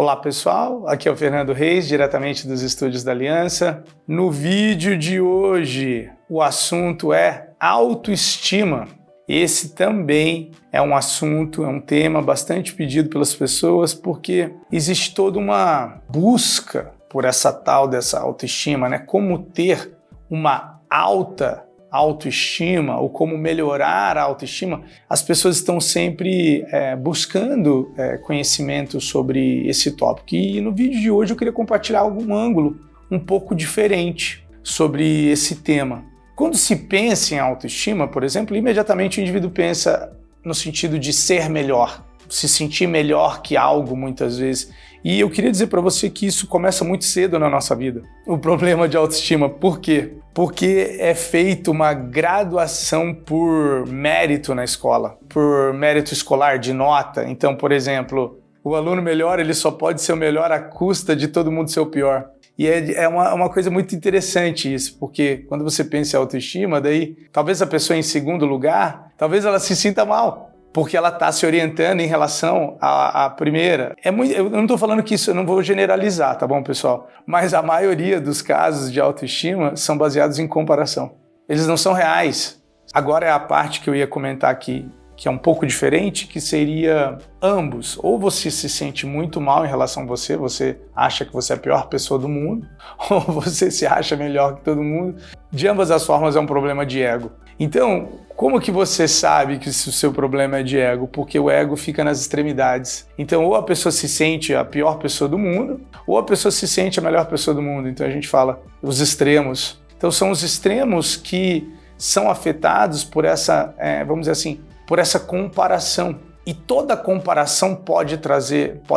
Olá pessoal, aqui é o Fernando Reis, diretamente dos estúdios da Aliança. No vídeo de hoje, o assunto é autoestima. Esse também é um assunto, é um tema bastante pedido pelas pessoas porque existe toda uma busca por essa tal dessa autoestima, né? Como ter uma alta autoestima ou como melhorar a autoestima. As pessoas estão sempre buscando conhecimento sobre esse tópico. E no vídeo de hoje eu queria compartilhar algum ângulo um pouco diferente sobre esse tema. Quando se pensa em autoestima, por exemplo, imediatamente o indivíduo pensa no sentido de ser melhor, se sentir melhor que algo muitas vezes. E eu queria dizer para você que isso começa muito cedo na nossa vida. O problema de autoestima, por quê? Porque é feita uma graduação por mérito na escola, por mérito escolar de nota. Então, por exemplo, o aluno melhor ele só pode ser o melhor à custa de todo mundo ser o pior. E é uma coisa muito interessante isso, porque quando você pensa em autoestima, daí talvez a pessoa em segundo lugar, talvez ela se sinta mal, porque ela está se orientando em relação à primeira. Eu não estou falando que isso, eu não vou generalizar, tá bom, pessoal? Mas a maioria dos casos de autoestima são baseados em comparação. Eles não são reais. Agora é a parte que eu ia comentar aqui, que é um pouco diferente, que seria ambos. Ou você se sente muito mal em relação a você acha que você é a pior pessoa do mundo, ou você se acha melhor que todo mundo. De ambas as formas é um problema de ego. Então, como que você sabe que o seu problema é de ego? Porque o ego fica nas extremidades. Então, ou a pessoa se sente a pior pessoa do mundo, ou a pessoa se sente a melhor pessoa do mundo. Então, a gente fala os extremos. Então, são os extremos que são afetados por essa, vamos dizer assim, por essa comparação. E toda comparação pode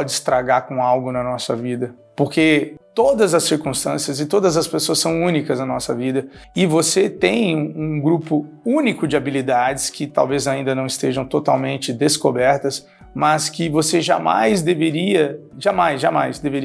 estragar com algo na nossa vida. Porque todas as circunstâncias e todas as pessoas são únicas na nossa vida. E você tem um grupo único de habilidades que talvez ainda não estejam totalmente descobertas, mas que você jamais deveria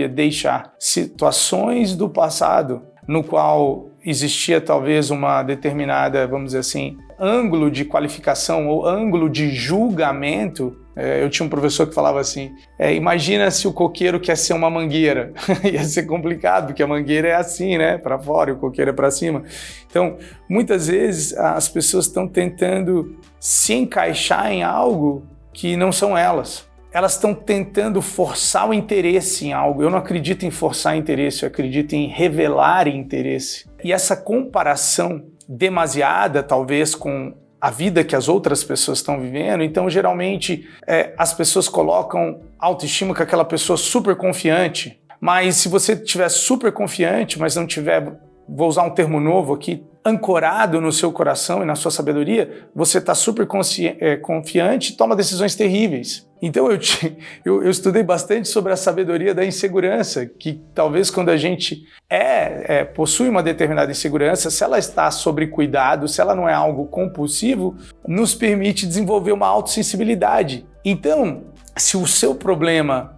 deixar situações do passado no qual existia talvez uma determinada, vamos dizer assim, ângulo de qualificação ou ângulo de julgamento. Eu tinha um professor que falava assim, imagina se o coqueiro quer ser uma mangueira. Ia ser complicado, porque a mangueira é assim, né, para fora e o coqueiro é para cima. Então, muitas vezes as pessoas estão tentando se encaixar em algo que não são elas. Elas estão tentando forçar o interesse em algo. Eu não acredito em forçar interesse, eu acredito em revelar interesse. E essa comparação demasiada, talvez, com a vida que as outras pessoas estão vivendo, então geralmente as pessoas colocam autoestima com aquela pessoa super confiante, mas se você estiver super confiante, mas não tiver, vou usar um termo novo aqui, ancorado no seu coração e na sua sabedoria, você está super confiante e toma decisões terríveis. Então eu estudei bastante sobre a sabedoria da insegurança, que talvez quando a gente possui uma determinada insegurança, se ela está sob cuidado, se ela não é algo compulsivo, nos permite desenvolver uma autossensibilidade. Então, se o seu problema,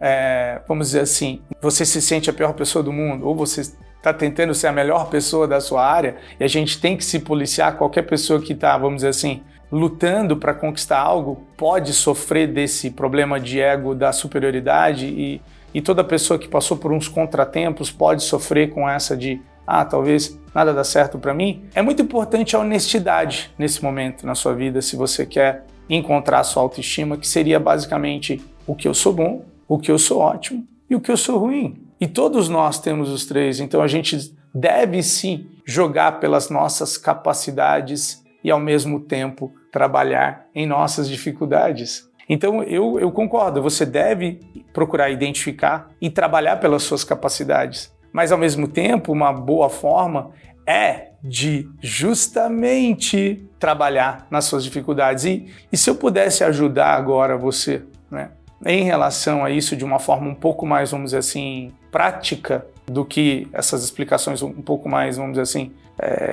vamos dizer assim, você se sente a pior pessoa do mundo, ou você está tentando ser a melhor pessoa da sua área, e a gente tem que se policiar, qualquer pessoa que está, vamos dizer assim, lutando para conquistar algo, pode sofrer desse problema de ego da superioridade e toda pessoa que passou por uns contratempos pode sofrer com essa de talvez nada dá certo para mim. É muito importante a honestidade nesse momento na sua vida, se você quer encontrar a sua autoestima, que seria basicamente o que eu sou bom, o que eu sou ótimo e o que eu sou ruim. E todos nós temos os três, então a gente deve sim jogar pelas nossas capacidades e ao mesmo tempo trabalhar em nossas dificuldades. Então eu concordo, você deve procurar identificar e trabalhar pelas suas capacidades, mas ao mesmo tempo uma boa forma é de justamente trabalhar nas suas dificuldades. E se eu pudesse ajudar agora você, né, em relação a isso de uma forma um pouco mais, vamos dizer assim, prática do que essas explicações um pouco mais, vamos dizer assim,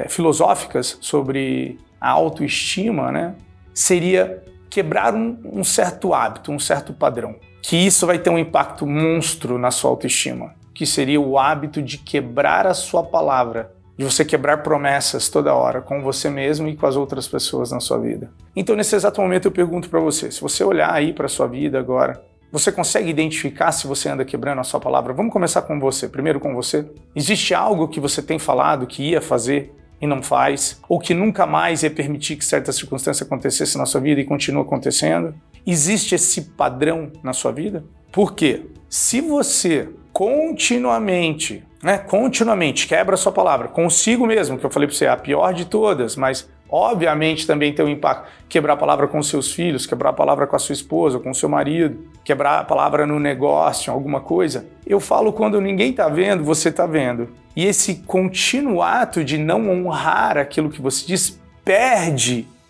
filosóficas sobre a autoestima, né, seria quebrar um certo hábito, um certo padrão, que isso vai ter um impacto monstro na sua autoestima, que seria o hábito de quebrar a sua palavra, de você quebrar promessas toda hora com você mesmo e com as outras pessoas na sua vida. Então, nesse exato momento, eu pergunto para você, se você olhar aí para a sua vida agora, Você consegue identificar se você anda quebrando a sua palavra? Vamos começar com você, primeiro com você. Existe algo que você tem falado que ia fazer e não faz, ou que nunca mais ia permitir que certa circunstância acontecesse na sua vida e continua acontecendo? Existe esse padrão na sua vida? Por quê? Se você continuamente quebra a sua palavra, consigo mesmo, que eu falei para você, a pior de todas, mas obviamente também tem um impacto. Quebrar a palavra com seus filhos, quebrar a palavra com a sua esposa, com o seu marido, quebrar a palavra no negócio, alguma coisa. Eu falo quando ninguém está vendo, você está vendo. E esse contínuo ato de não honrar aquilo que você diz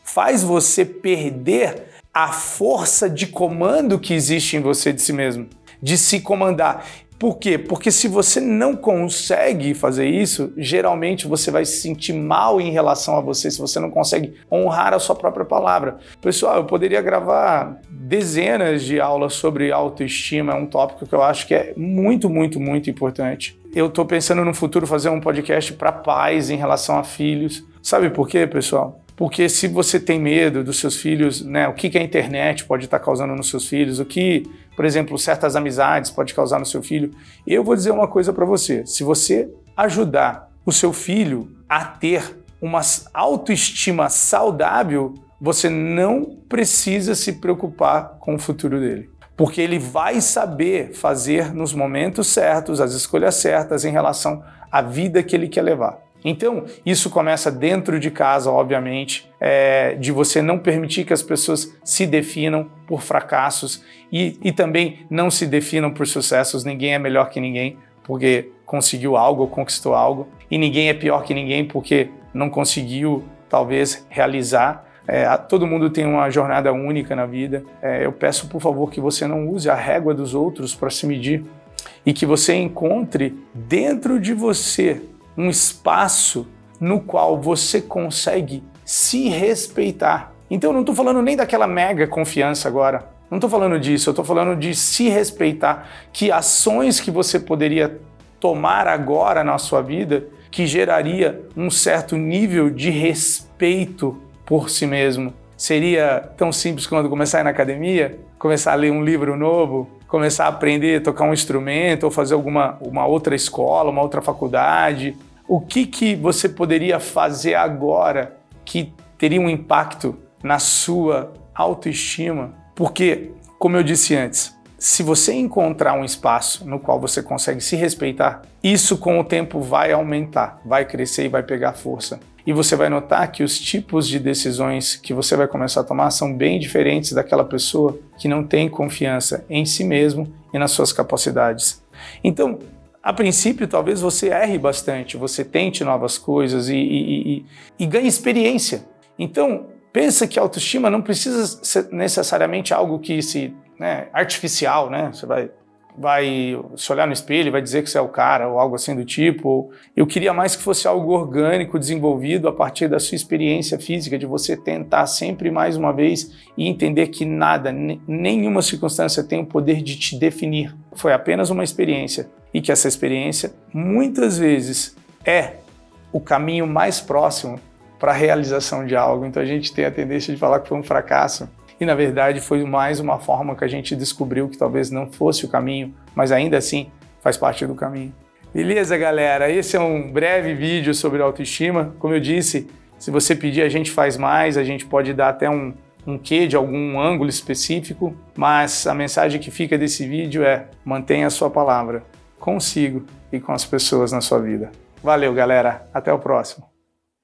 faz você perder a força de comando que existe em você de si mesmo, de se comandar. Por quê? Porque se você não consegue fazer isso, geralmente você vai se sentir mal em relação a você, se você não consegue honrar a sua própria palavra. Pessoal, eu poderia gravar dezenas de aulas sobre autoestima, é um tópico que eu acho que é muito, muito, muito importante. Eu estou pensando no futuro fazer um podcast para pais em relação a filhos. Sabe por quê, pessoal? Porque se você tem medo dos seus filhos, né, o que a internet pode estar causando nos seus filhos, o que, por exemplo, certas amizades pode causar no seu filho, eu vou dizer uma coisa para você. Se você ajudar o seu filho a ter uma autoestima saudável, você não precisa se preocupar com o futuro dele. Porque ele vai saber fazer nos momentos certos, as escolhas certas em relação à vida que ele quer levar. Então, isso começa dentro de casa, obviamente, de você não permitir que as pessoas se definam por fracassos e também não se definam por sucessos. Ninguém é melhor que ninguém porque conseguiu algo ou conquistou algo, e ninguém é pior que ninguém porque não conseguiu, talvez, realizar. Todo mundo tem uma jornada única na vida. Eu peço, por favor, que você não use a régua dos outros para se medir e que você encontre dentro de você um espaço no qual você consegue se respeitar. Então eu não estou falando nem daquela mega confiança agora, não estou falando disso, eu estou falando de se respeitar, que ações que você poderia tomar agora na sua vida que geraria um certo nível de respeito por si mesmo. Seria tão simples quando começar a ir na academia, começar a ler um livro novo, começar a aprender a tocar um instrumento ou fazer uma outra escola, uma outra faculdade. O que você poderia fazer agora que teria um impacto na sua autoestima? Porque, como eu disse antes, se você encontrar um espaço no qual você consegue se respeitar, isso com o tempo vai aumentar, vai crescer e vai pegar força. E você vai notar que os tipos de decisões que você vai começar a tomar são bem diferentes daquela pessoa que não tem confiança em si mesmo e nas suas capacidades. Então, a princípio, talvez você erre bastante, você tente novas coisas e ganhe experiência. Então, pensa que a autoestima não precisa ser necessariamente algo que artificial, né? Você vai se olhar no espelho e vai dizer que você é o cara ou algo assim do tipo. Eu queria mais que fosse algo orgânico, desenvolvido a partir da sua experiência física, de você tentar sempre mais uma vez e entender que nada, nenhuma circunstância tem o poder de te definir. Foi apenas uma experiência e que essa experiência muitas vezes é o caminho mais próximo para a realização de algo. Então a gente tem a tendência de falar que foi um fracasso. E, na verdade, foi mais uma forma que a gente descobriu que talvez não fosse o caminho, mas ainda assim faz parte do caminho. Beleza, galera? Esse é um breve vídeo sobre autoestima. Como eu disse, se você pedir, a gente faz mais, a gente pode dar até um quê de algum ângulo específico, mas a mensagem que fica desse vídeo é: mantenha a sua palavra consigo e com as pessoas na sua vida. Valeu, galera. Até o próximo.